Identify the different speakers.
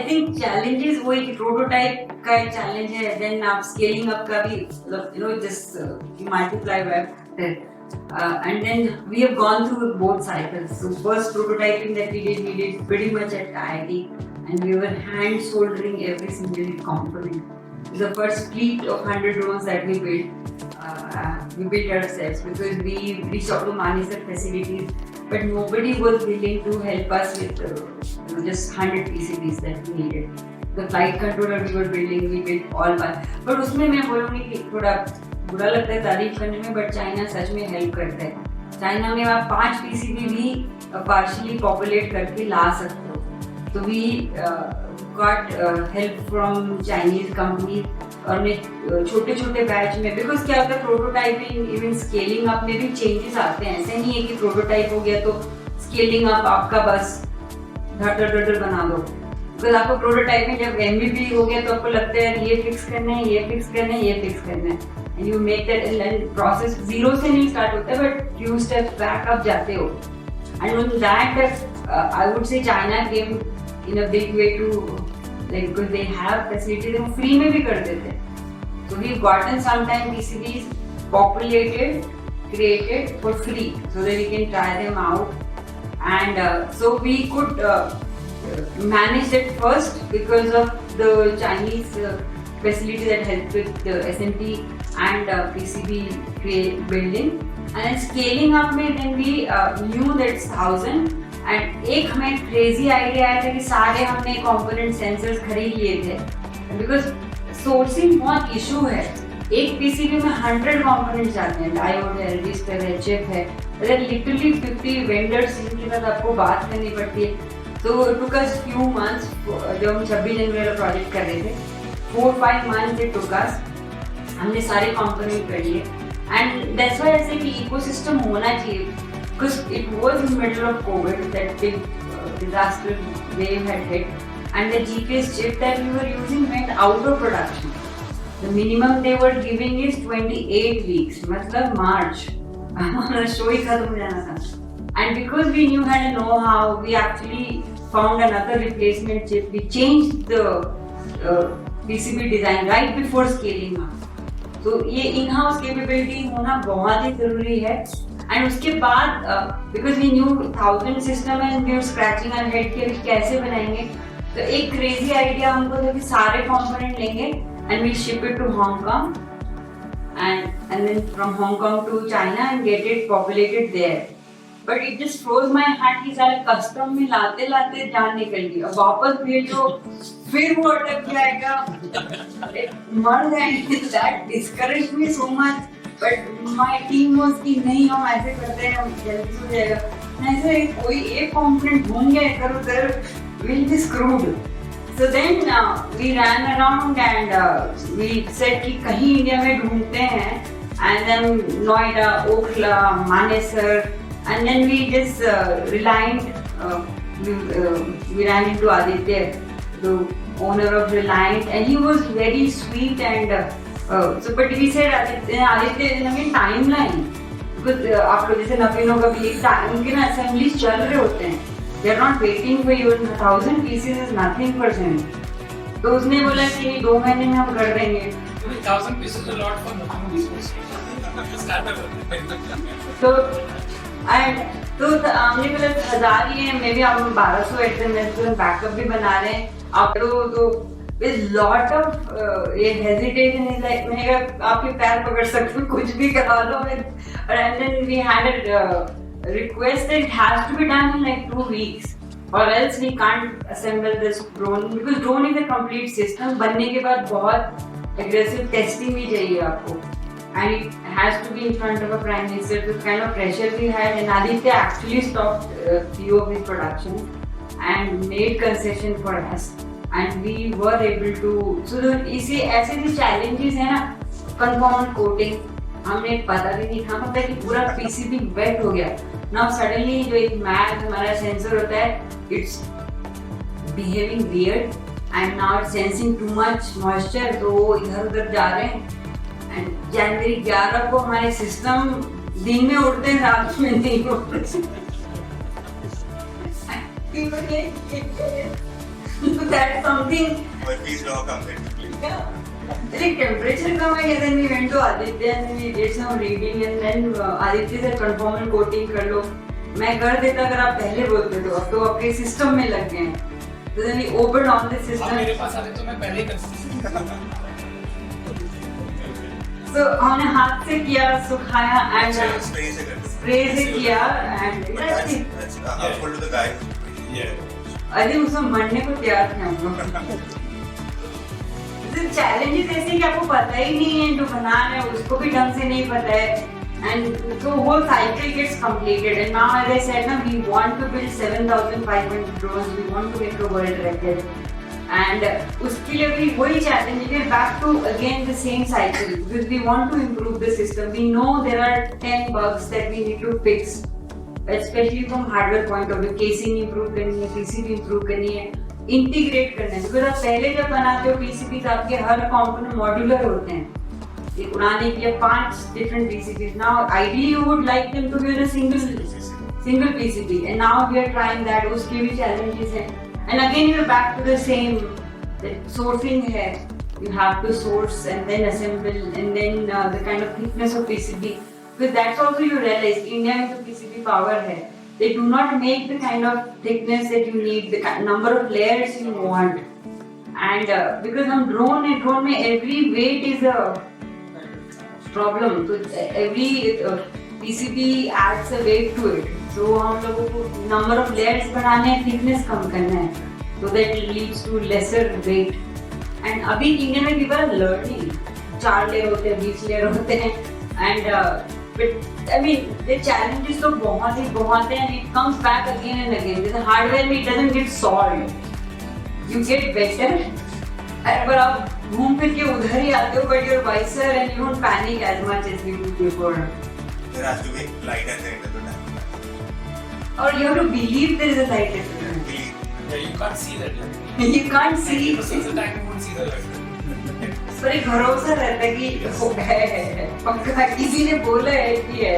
Speaker 1: think challenges वही कि prototype का एक चैलेंज है, देन आप स्केलिंग अप का भी just multiply by and then we have gone through both cycles. So first prototyping that we did pretty much at IIT, and we were hand soldering every single component. The first fleet of 100 drones that we built ourselves because we reached out to manage the facilities, but nobody was willing to help us with just 100 PCBs that we needed. The flight controller we were building, we built all one. But उसमें मैं बोलूँगी कि थोड़ा बुरा लगता है तारीफ करने में, बट चाइना सच में हेल्प करता है। चाइना में आप 5 PCB भी पार्शियली पॉपुलेट करके ला सकते हो। तो we got help from Chinese company और छोटे छोटे बैच में, बिकॉज क्या होता है प्रोटोटाइपिंग इवन स्केलिंग अप में भी चेंजेस आते हैं। ऐसे नहीं है कि प्रोटोटाइप हो गया तो स्केलिंग अप आपका बस धड़ बना दो। बिकॉज आपको प्रोटोटाइप में जब MVP हो गया तो आपको लगता है ये फिक्स करना है, ये फिक्स करना है, ये फिक्स करना है, and you make that process zero से नहीं स्टार्ट होता है, बट फ्यू स्टेप्स बैक आप जाते हो। And on that I would say China came in a big way to like because they have facilities, वो फ्री में भी कर देते हैं। So we gotten sometime PCBs populated, created for free so that we can try them out, and so we could manage it first because of the Chinese facility that helped with the SMT and PCB building, and then scaling up में then we knew that it's 1000, and एक हमें crazy idea आया था कि सारे हमने component sensors खरीद लिए थे because sourcing बहुत issue है। एक PCB में 100 components जाते हैं, डायोड है, रजिस्टर है, चिप है, literally 50 vendors जिनके साथ आपको बात करनी पड़ती है। तो it took us few months, जब हम 26 जनवरी वाला प्रोजेक्ट कर रहे थे, 4-5 months it took us, हमने सारे कंपोनेंट कर लिए, एंड दैट्स व्हाई ऐसे कि इकोसिस्टम होना चाहिए, because it was in middle of Covid, that big disaster wave had hit, and the GPS chip that we were using went out of production. The minimum they were giving is 28 weeks, मतलब मार्च हमारा show ही खत्म हो जाना था। And because we knew how to know how, we actually found another replacement chip. We changed the PCB design right before scaling up. तो ये in-house capability होना बहुत ही जरूरी है। And उसके बाद because we knew 1000 system and we were scratching our head कि अभी कैसे बनाएंगे, तो एक crazy idea हमको था कि सारे component लेंगे and we'll ship it to Hong Kong, and then from Hong Kong to China and get it populated there. But it just froze my heart कि सारे कस्टम में लाते लाते जान निकल गई, अब वापस भेजो फिर वो अटक जाएगा, मर जाएंगे। That discouraged me so much, but my team was कि नहीं हम ऐसे करते हैं, हम जल्दी हो जाएगा, ऐसे कोई एक कंपोनेंट घूम गया इधर उधर, we'll be screwed. So then we ran around and we said कि कहीं इंडिया में ढूंढते हैं, and then Noida, Okhla, Manesar, and then we just we ran into Aditya, the owner of Reliant, and he was very sweet, and so but we said Aditya in timeline, because आप लोग जैसे नवीनों का भी उनके ना assemblies चल रहे होते हैं, they are not waiting for you, 1000 pieces is nothing for them. तो उसने बोला कि 2 महीने में हम कर देंगे।
Speaker 2: 1000 pieces a lot for nothing.
Speaker 1: तो हमने बोला 1000 ही है, मे बी आप 1200 SMS बैकअप भी बना रहे हैं आप तो with lot of ये hesitation is like मैंने कहा आपके पैर पकड़ सकते हो, कुछ भी करा लो, and then we had a request that it has to be done in like 2 weeks or else we can't assemble this drone, because drone is a complete system। बनने के बाद बहुत aggressive testing भी चाहिए आपको, and it has to be in front of a prime minister, the kind of pressure we had, and Aditya actually stopped few of his production and made concession for us, and we were able to, so इसे ऐसे भी challenges है ना, conformal coating हमने पता भी नहीं था, मतलब कि पूरा PCB wet हो गया। Now suddenly जो एक मैग हमारा सेंसर होता है, it's behaving weird and now it's sensing too much moisture, तो वो इधर उधर जा रहे हैं, and जनवरी 11 को हमारे सिस्टम दिन में उड़ते हैं, रात में नहीं उड़ते। That's something.
Speaker 3: But these law comes into play.
Speaker 1: Like temperature कम है, then we went to Aditya and we did some reading and then Aditya said conformal coating कर लो. मैं कर देता अगर आप पहले बोलते तो अब तो आपके सिस्टम में लग गए हैं. So then we opened on the
Speaker 2: आप
Speaker 1: system.
Speaker 2: मेरे पास आते तो मैं पहले ही कर
Speaker 1: So हमने हाथ से किया, सुखाया and
Speaker 3: Spray से करते हैं.
Speaker 1: spray से किया and
Speaker 3: But that's harmful to the guy.
Speaker 1: अरे उसमें मरने को तैयार थे हम लोग. चैलेंजेस ऐसे कि आपको पता ही नहीं है जो बना रहे हैं उसको भी ढंग से नहीं पता है and so whole cycle gets completed and now as I said na we want to build 7,500 drones, we want to make a world record and उसके लिए भी वही challenge है back to again the same cycle because we want to improve the system. We know there are 10 bugs that we need to fix especially from hardware point of view. Casing improve करनी है, PCB improve करनी है, integrate करना है because आप पहले जब बनाते हो पीसीबी तो आपके हर कंपोनेंट मॉड्यूलर होते हैं. एक उड़ाने के लिए 5 different PCB. Now ideally you would like them to be in a single PCB and now we are trying that. उसके भी चैलेंजेस हैं and again you are back to the same sourcing है. You have to source and then assemble and then the kind of thickness of PCB because that's also you realize India में तो PCB power है. They do not make the kind of thickness that you need, the number of layers you want. And because हम drone में every weight is a problem. So every PCB adds a weight to it. So हम लोगों को number of layers बढ़ाने हैं, thickness कम करना है. So that leads to lesser weight. And अभी इंडिया में people are learning. 4 layer होते हैं, 20 layer होते हैं. And but I mean the challenges तो बहुत हैं and it comes back again and again. The hardware में it doesn't get solved. You get better. पर आप घूम फिर के उधर ही आते हो but you're wiser and you don't panic as much as you did before.
Speaker 3: There has to be light at the end of the tunnel.
Speaker 1: Or you have to believe there is a light at the end.
Speaker 2: Yeah, you can't see that.
Speaker 1: You can't see.
Speaker 2: 90% of the time you won't see the light.
Speaker 1: पर एक भरोसा रहता है कि हो है पक्का किसी ने बोला है कि है.